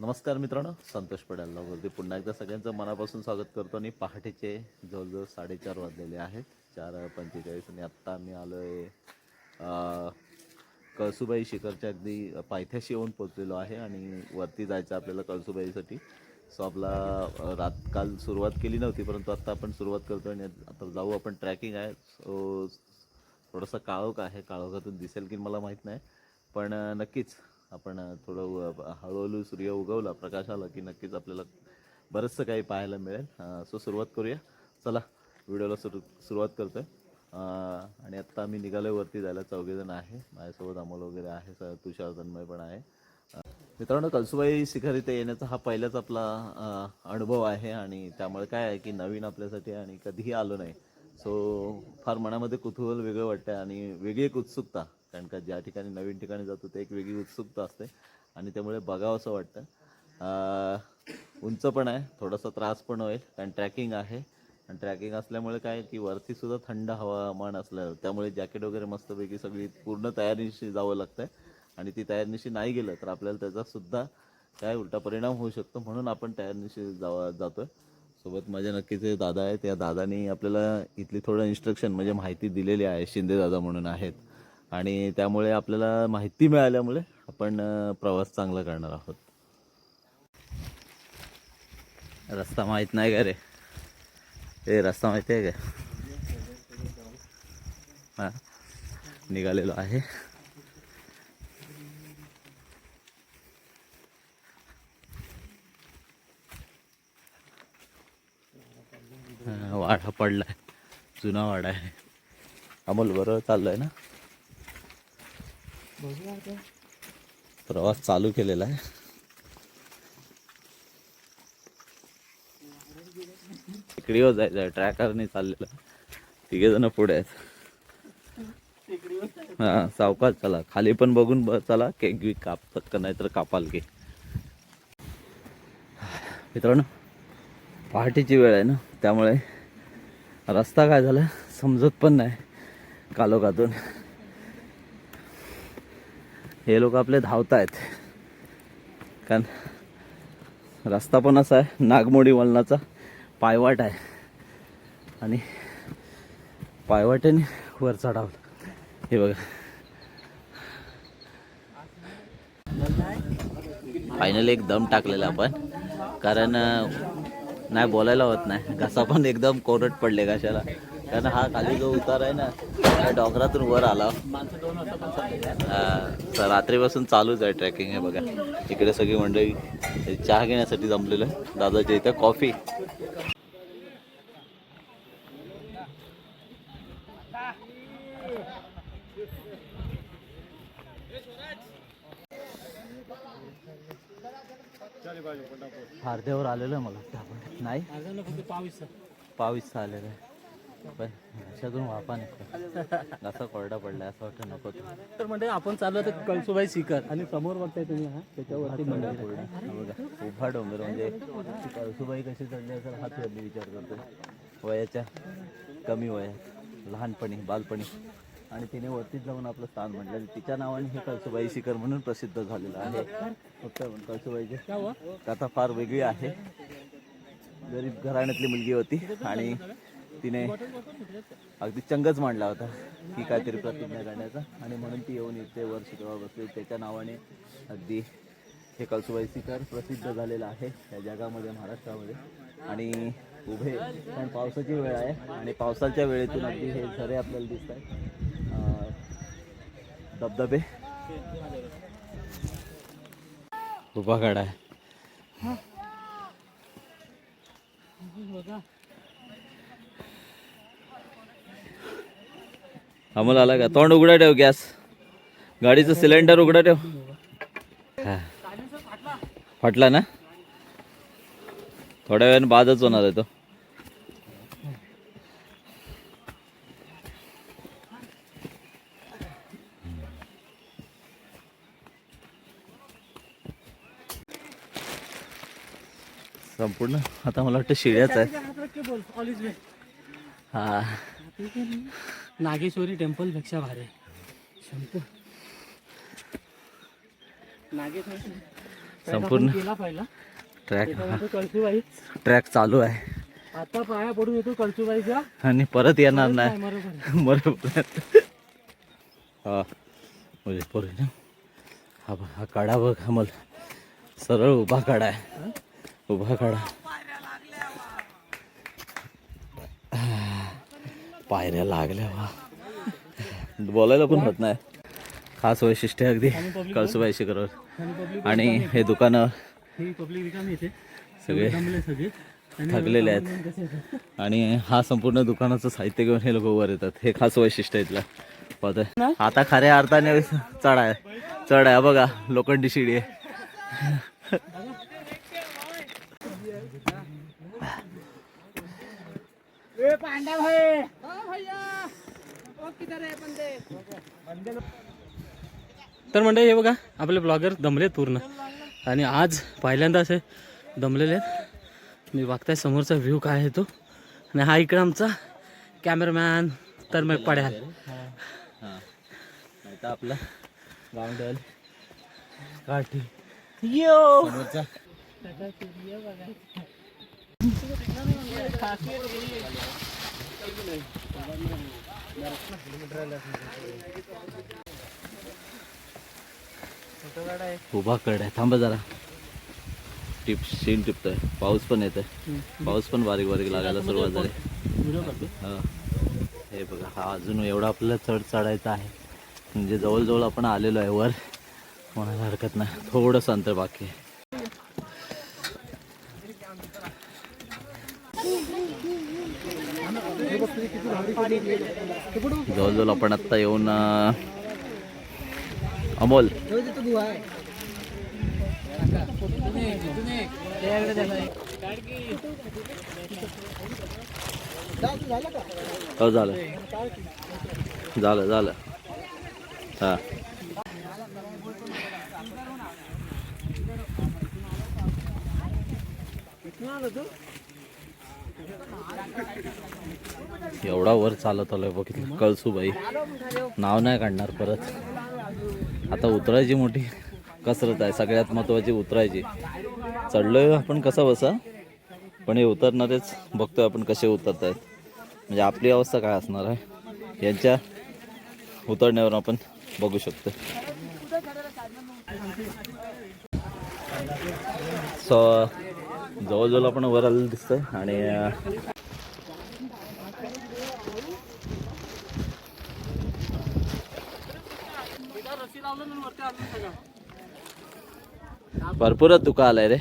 नमस्कार मित्रांनो, संतोष पडायला वरती पुन्हा एकदा सगळ्यांचं मनापासून स्वागत करतो. आणि पहाटेचे जवळजवळ 4:30 वाजलेले आहेत, 4:45. आणि आत्ता आम्ही आलो आहे कळसुबाई शिखरच्या अगदी पायथ्याशी येऊन पोचलेलो आहे. आणि वरती जायचं आपल्याला कळसुबाईसाठी. सो आपला काल सुरुवात केली नव्हती, परंतु आत्ता आपण सुरुवात करतो. आणि आता जाऊ आपण. ट्रॅकिंग आहे, सो थोडंसं काळोख आहे. काळोखातून दिसेल की मला माहीत नाही, पण नक्कीच आपण थोडं हळूहळू सूर्य उगवला, प्रकाश आला की नक्कीच आपल्याला बरंचसं काही पाहायला मिळेल. सो सुरुवात करूया. चला, व्हिडिओला सुरुवात करतो आहे. आणि आत्ता आम्ही निघालो वरती जायला. 4 जण आहे माझ्यासोबत. अमोल वगैरे आहे, तुषार तन्मय पण आहे. मित्रांनो, कळसुबाई शिखर इथे येण्याचा हा पहिलाच आपला अनुभव आहे. आणि त्यामुळे काय आहे की नवीन आपल्यासाठी आणि कधीही आलो नाही. सो फार मनामध्ये कुतूहल वेगळं वाटतं आणि वेगळी एक उत्सुकता. कारण का ज्या ठिकाणी नवीन ठिकाणी जातो ते एक वेगळी उत्सुकता असते आणि त्यामुळे बघावं असं वाटतं. उंच पण आहे, थोडासा त्रास पण होईल कारण ट्रॅकिंग आहे. आणि ट्रॅकिंग असल्यामुळे काय की वरतीसुद्धा थंड हवामान असलं, त्यामुळे जॅकेट वगैरे मस्तपैकी सगळी पूर्ण तयारीनिशी जावं लागतं आहे. आणि ती तयारीनिशी नाही गेलं तर आपल्याला त्याचासुद्धा काय उलटा परिणाम होऊ शकतो. म्हणून आपण तयारीनिशी जातो आहे. सोबत माझ्या नक्कीच दादा आहे. त्या दादानी आपल्याला इथली थोडं इन्स्ट्रक्शन म्हणजे माहिती दिलेली आहे. शिंदे दादा म्हणून आहेत. आणि त्यामुळे आपल्याला माहिती मिळाल्यामुळे आपण प्रवास चांगला करणार आहोत. रस्ता माहीत नाही का रे? हे रस्ता माहिती आहे का? हां, निघालेलो आहे. वाडा पडलाय, जुना वाडा आहे. अमोल बरोबर चाललोय ना? प्रवास चालू केलेला आहे. तिकडीवर जायचं आहे, ट्रॅकरने चाललेलं. 3 जण पुढे आहेत. हां, सावकाश चला. खाली पण बघून चला, केक बी कापतात का नाही तर कापाल की. मित्रांनो, पहाटेची वेळ आहे ना, त्यामुळे रस्ता काय झाला समजत पण नाही कालोखातून. हे लोक आपले धावत आहेत कारण रस्ता पण असा आहे, नागमोडी वळणाचा पायवाट आहे. आणि पायवाटेने वर चढावं. हे बघा, फायनली एक दम टाकलेला आपण. कारण नाही बोलायला होत नाही, घसा पण एकदम कोरड पडले घशाला. कारण हा खाली जो उतार आहे ना, त्या डोंगरातून वर आला. रात्रीपासून चालूच आहे ट्रॅकिंग. हे बघा, इकडे सगळी मंडळी चहा घेण्यासाठी जमलेलं आहे. दादाच्या इथं कॉफी. अर्ध्यावर आलेलं आहे मला नाही, 22 आलेलं आहे. पण घशातून वाफा निघतो, घसा कोरडा पडलाय असं वाटतं नको. तर म्हणजे आपण चाललो तर कळसुबाई शिखर आणि समोर बघताय तुम्ही हा त्याच्यावरती मंदिर पूर्ण बघा, उभा डोंगर. म्हणजे कळसुबाई कशी चढली असेल हाच मी विचार करतो. वयाच्या कमी वयात, लहानपणी, बालपणी. आणि तिने वरतीच जाऊन आपलं स्थान म्हटलं. तिच्या नावाने हे कळसुबाई शिखर म्हणून प्रसिद्ध झालेलं आहे. फक्त कळसुबाईची कथा फार वेगळी आहे. गरीब घराण्यातली मुलगी होती आणि तिने अगदी चंगच मांडला होता की काहीतरी प्रतिज्ञा करण्याचा. आणि म्हणून ती येऊन इथे वर शिखरावर बसली. त्याच्या नावाने अगदी हे कळसुबाई शिखर प्रसिद्ध झालेलं आहे या जगामध्ये, महाराष्ट्रामध्ये. आणि उभे, कारण पावसाची वेळ आहे आणि पावसाच्या वेळेतून अगदी हे झरे आपल्याला दिसत आहेत, धबधबे. उभा गाडा आहे. आम्हाला आला का? तोंड उघडा ठेव, गॅस गाडीचं सिलेंडर उघडा ठेव. फाटला ना, थोड्या वेळाने बादच होणार आहे तो. संपूर्ण आता मला वाटतं शिड्याच आहे. हा, नागेश्वरी टेम्पल पेक्षा भारी. नागेश्वरी संपूर्ण केला पहिला ट्रॅक त्याच्यानंतर कळसूबाई ट्रॅक चालू आहे आता पाया पडून येतो कळसूबाईचा आणि परत येणार नाही बरोबर बरोबर हा म्हणजे पोरी ना हा बघ, हा काढा बघ अमल सरळ उभा काढा आहे उभा काढा पायऱ्या लागल्या वा बोलायला पण होत नाही खास वैशिष्ट्य आहे अगदी कळसूबाई शिखरावर आणि हे दुकानं ही पब्लिक रिकामी येते सगळे जमले सगळे थकलेले आहेत आणि हा संपूर्ण दुकानाचं साहित्य घेऊन हे लोक वर येतात हे खास वैशिष्ट्य आहे इथलं पाहतोय आता खऱ्या अर्थाने चढ आहे बघा लोखंडी शिडी आहे तर मंडळी हे बघा आपले ब्लॉगर दमलेत पूर्ण आणि आज पहिल्यांदा असे दमलेले आहेत मी बघताय समोरचा व्ह्यू काय आहे तो आणि हा इकडे आमचा कॅमेरामॅन तर मग पड्याल आता आपला गावंडल काठी उभा कड आहे थांबा जरा टिपतोय पाऊस पण येतोय पाऊस पण बारीक बारीक लागायला सुरुवात झाली हा हे बघा हा अजून एवढा आपल्याला चढायचा आहे म्हणजे जवळजवळ आपण आलेलो आहे वर म्हणायला हरकत नाही थोडंसं अंतर बाकी आहे जवळजवळ आपण आत्ता येऊन अमोल हो झालं झालं झालं हा एवढा वर चालत आलोय बघितलं कळसूबाई नाव नाही काढणार परत आता उतरायची मोठी कसरत आहे सगळ्यात महत्त्वाची उतरायची चढलोय आपण कसा बसा पण हे उतरणारेच बघतोय आपण कसे उतरत आहेत म्हणजे आपली अवस्था काय असणार आहे यांच्या उतरण्यावर आपण बघू शकतो सो जवळजवळ आपण वर आलेलं दिसतंय आणि भरपूरच दुखा आलाय रे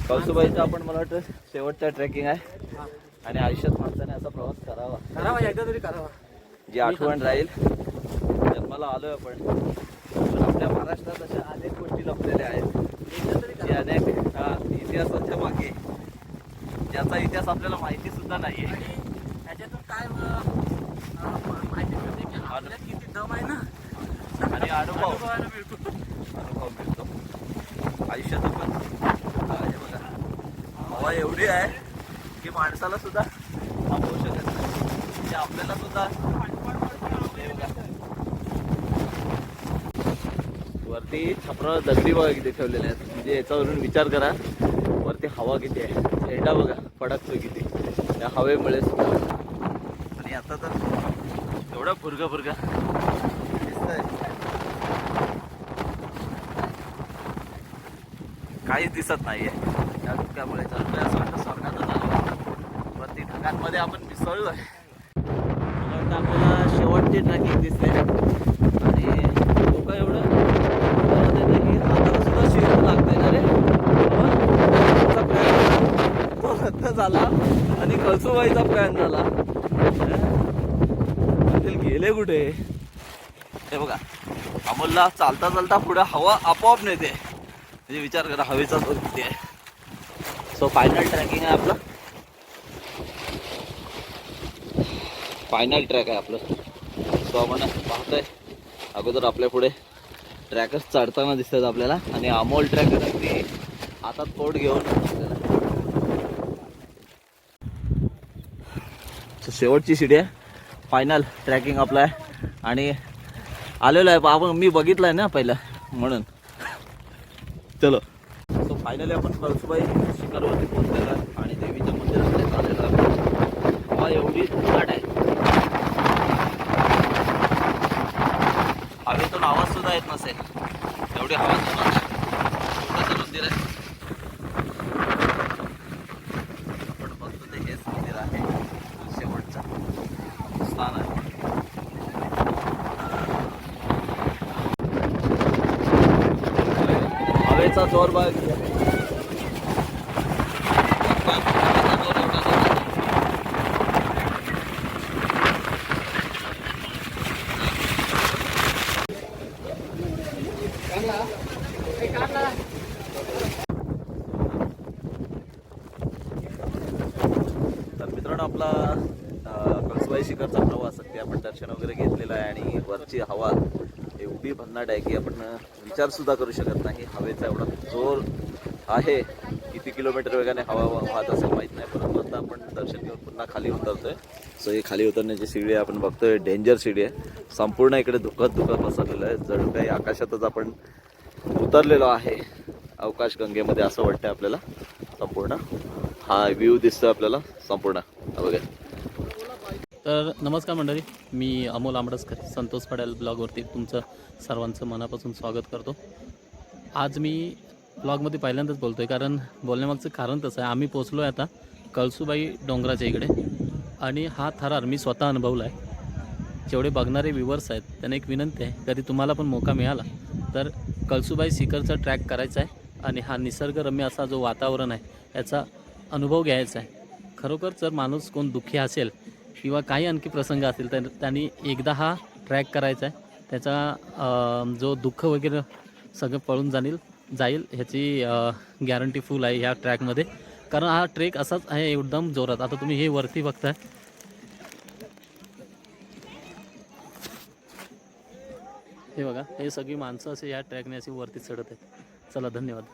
कळसूबाईचा आपण मला वाटतं शेवटचा ट्रेकिंग आहे आणि आयुष्यात माणसाने असा प्रवास करावा एकदा तरी करावा जी आठवण राहील जन्माला आलोय आपण पण आपल्या महाराष्ट्रात अशा अनेक गोष्टी लपलेल्या आहेत की अनेक इतिहासाच्या मागे ज्याचा इतिहास आपल्याला माहिती सुद्धा नाहीये त्याच्यातून काय माहिती मिळते की आपल्यात किती दम आहे ना आणि अनुभव मिळतो आयुष्यात पण हे बघा हवा एवढी आहे की माणसाला सुद्धा थांबवू शकत नाही म्हणजे आपल्याला सुद्धा वरती छपरा दगडी बघा किती ठेवलेले आहेत म्हणजे याच्यावरून विचार करा वरती हवा किती आहे झेंडा बघा फडकतो किती त्या हवेमुळे सुद्धा आणि आता तर एवढा फुरगा दिसतंय काहीच दिसत नाहीये त्यामुळे चालतोय असं वाटतं स्वर्गातच आलो वरती ढगांमध्ये आपण मिसळलोय मला वाटतं आपल्याला शेवटची ट्रॅकिंग दिसते आणि लोक एवढं की हाताला सुद्धा शिर लागतंय ना रे तो रद्द झाला आणि कळसूबाईचा प्लॅन झाला गेले कुठे हे बघा अमोलला चालता चालता पुढे हवा आपोआप नेते म्हणजे विचार करा हवेचा जोर किती आहे सो फायनल ट्रॅकिंग आहे आपलं फायनल ट्रॅक आहे आपलं सो आपण पाहतोय अगोदर आपल्या पुढे ट्रॅकर्स चढताना दिसतात आपल्याला आणि अमोल ट्रॅकर अगदी हातात पोट घेऊन आपल्याला शेवटची शिडी आहे फायनल ट्रॅकिंग आपलं आहे आणि आलेलो आहे आपण मी बघितलं आहे ना पहिलं म्हणून चलो. सो फायनली आपण कळसुबाई शिखरवरती पोहोचलेलो आहे आणि देवीच्या मंदिरामध्ये आलेलो आहे. हवा एवढी घाट आहे, हवेतून आवाज सुद्धा येत नसेल एवढी हवा जोरात आहे. छोटंसं मंदिर आहे, पण फक्त ते हेच मंदिर आहे, शेवटचं स्थान आहे. हवेचा जोर बघ. तर मित्रांनो, आपला कळसुबाई शिखरचा प्रवास ते आपण दर्शन वगैरे घेतलेलं आहे आणि वरची हवा एवढी भन्नाट आहे की आपण विचार सुद्धा करू शकत नाही. हवेचा एवढा जोर आहे, किती किलोमीटर वेगाने हवा वाहत असेल माहीत नाही. परंतु आता आपण दर्शन घेऊन पुन्हा खाली उतरतोय. सो ही खाली उतरण्याची शिडी आहे, आपण बघतोय डेंजर शिडी आहे. संपूर्ण इकडे धुकत पसरलेलं आहे, जणू काही आकाशातच आपण उतरलेलो आहे अवकाश गंगेमध्ये असं वाटतंय आपल्याला. संपूर्ण हा व्ह्यू दिसतोय आपल्याला संपूर्ण. बघा. तर नमस्कार मंडळी, मी अमोल आंबडसकर संतोष पडेल ब्लॉगवरती तुमचं सर्वांचं मनापासून स्वागत करतो. आज मी ब्लॉगमध्ये पहिल्यांदाच बोलतो आहे, कारण बोलण्यामागचं कारण तसं आहे. आम्ही पोचलो आहे आता कळसुबाई डोंगराच्या इकडे आणि हा थरार मी स्वतः अनुभवला आहे. जेवढे बघणारे व्ह्युअर्स आहेत त्यांना एक विनंती आहे, कधी तुम्हाला पण मौका मिळाला तर कळसुबाई शिखरचा ट्रॅक करायचा आहे आणि हा निसर्गरम्य असा जो वातावरण आहे याचा अनुभव घ्यायचा आहे. खरोखर जर माणूस कोण दुःखी असेल किंवा काही आणखी प्रसंग असेल तर त्यांनी एकदा हा ट्रॅक करायचा आहे. त्याचा जो दुःख वगैरे सगळं पळून जाईल ह्याची गॅरंटी फुल आहे ह्या ट्रॅकमध्ये. कारण हा ट्रेक असाच आहे एकदम जोरात. आता तुम्ही हे वरती बघताय, हे बघा, हे सगळी माणसं असे या ट्रॅकने अशी वरती चढत आहेत. चला, धन्यवाद.